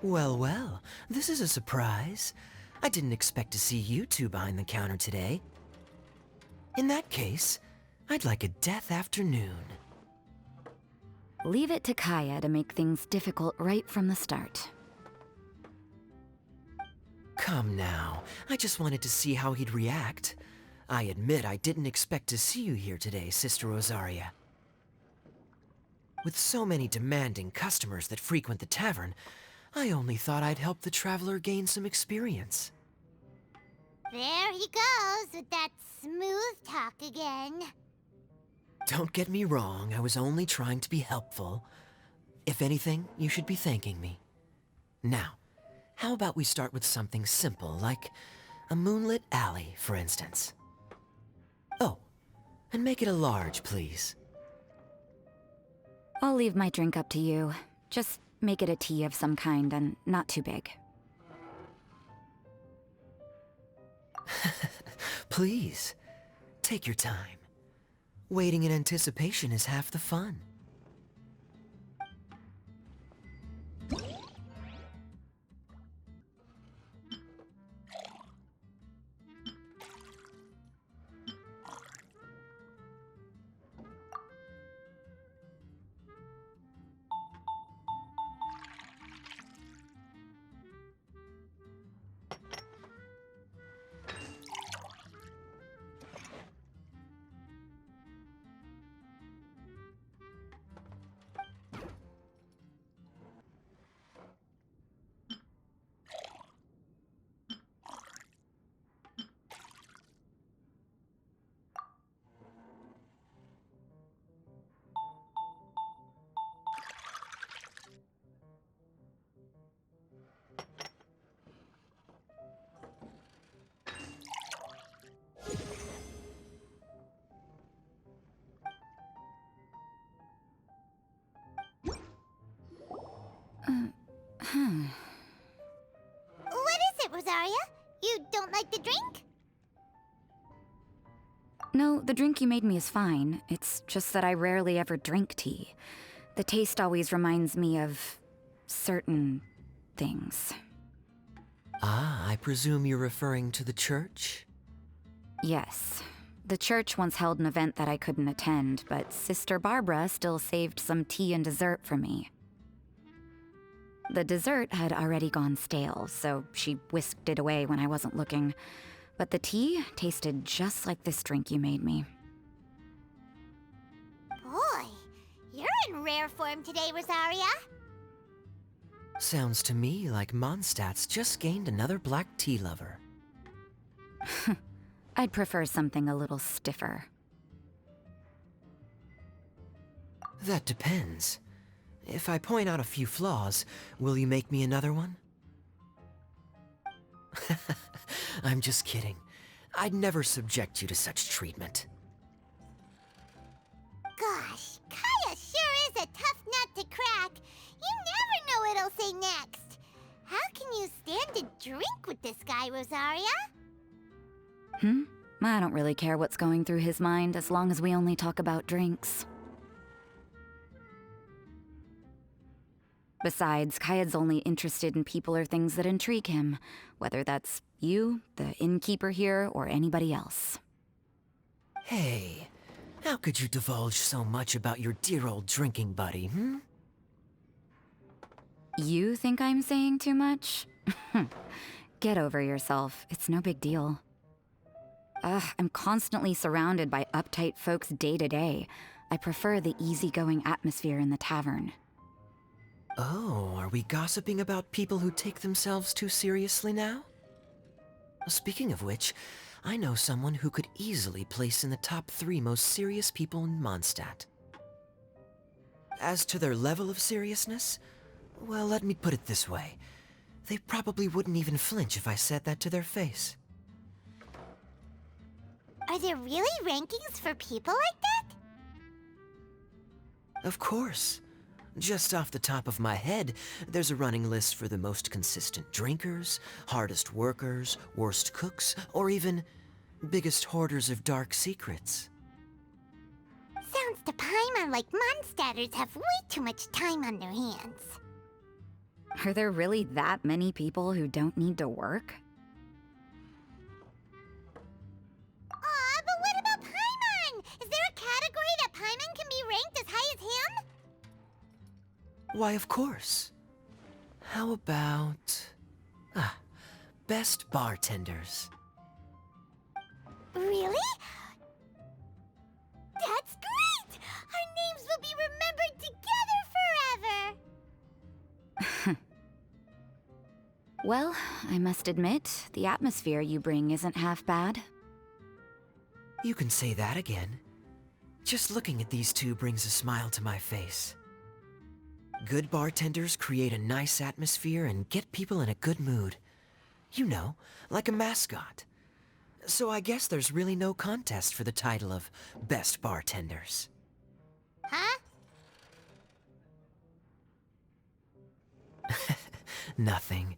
Well, well, this is a surprise. I didn't expect to see you two behind the counter today. In that case, I'd like a death afternoon. Leave it to Kaeya to make things difficult right from the start. Come now, I just wanted to see how he'd react. I admit I didn't expect to see you here today, Sister Rosaria. With so many demanding customers that frequent the tavern, I only thought I'd help the traveler gain some experience. There he goes with that smooth talk again. Don't get me wrong, I was only trying to be helpful. If anything, you should be thanking me. Now, how about we start with something simple, like a moonlit alley, for instance? Oh, and make it a large, please. I'll leave my drink up to you. Just make it a tea of some kind and not too big. Please, take your time. Waiting in anticipation is half the fun. What is it, Rosaria? You don't like the drink? No, the drink you made me is fine. It's just that I rarely ever drink tea. The taste always reminds me of certain things. Ah, I presume you're referring to the church? Yes. The church once held an event that I couldn't attend, but Sister Barbara still saved some tea and dessert for me. The dessert had already gone stale, so she whisked it away when I wasn't looking. But the tea tasted just like this drink you made me. Boy, you're in rare form today, Rosaria. Sounds to me like Mondstadt's just gained another black tea lover. I'd prefer something a little stiffer. That depends. If I point out a few flaws, will you make me another one? I'm just kidding. I'd never subject you to such treatment. Gosh, Kaeya sure is a tough nut to crack. You never know what he'll say next. How can you stand to drink with this guy, Rosaria? I don't really care what's going through his mind as long as we only talk about drinks. Besides, Kaeya's only interested in people or things that intrigue him, whether that's you, the innkeeper here, or anybody else. Hey, how could you divulge so much about your dear old drinking buddy, You think I'm saying too much? Get over yourself. It's no big deal. I'm constantly surrounded by uptight folks day to day. I prefer the easygoing atmosphere in the tavern. Oh, are we gossiping about people who take themselves too seriously now? Speaking of which, I know someone who could easily place in the top 3 most serious people in Mondstadt. As to their level of seriousness, well, let me put it this way. They probably wouldn't even flinch if I said that to their face. Are there really rankings for people like that? Of course. Just off the top of my head, there's a running list for the most consistent drinkers, hardest workers, worst cooks, or even biggest hoarders of dark secrets. Sounds to Paimon like Mondstadters have way too much time on their hands. Are there really that many people who don't need to work? Aw, but what about Paimon? Is there a category that Paimon can be ranked as high as him? Why, of course. How about... best bartenders. Really? That's great! Our names will be remembered together forever! Well, I must admit, the atmosphere you bring isn't half bad. You can say that again. Just looking at these two brings a smile to my face. Good bartenders create a nice atmosphere and get people in a good mood. You know, like a mascot. So I guess there's really no contest for the title of Best Bartenders. Huh? Nothing.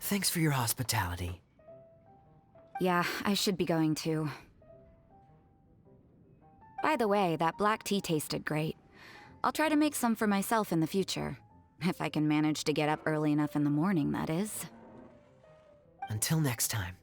Thanks for your hospitality. Yeah, I should be going too. By the way, that black tea tasted great. I'll try to make some for myself in the future. If I can manage to get up early enough in the morning, that is. Until next time.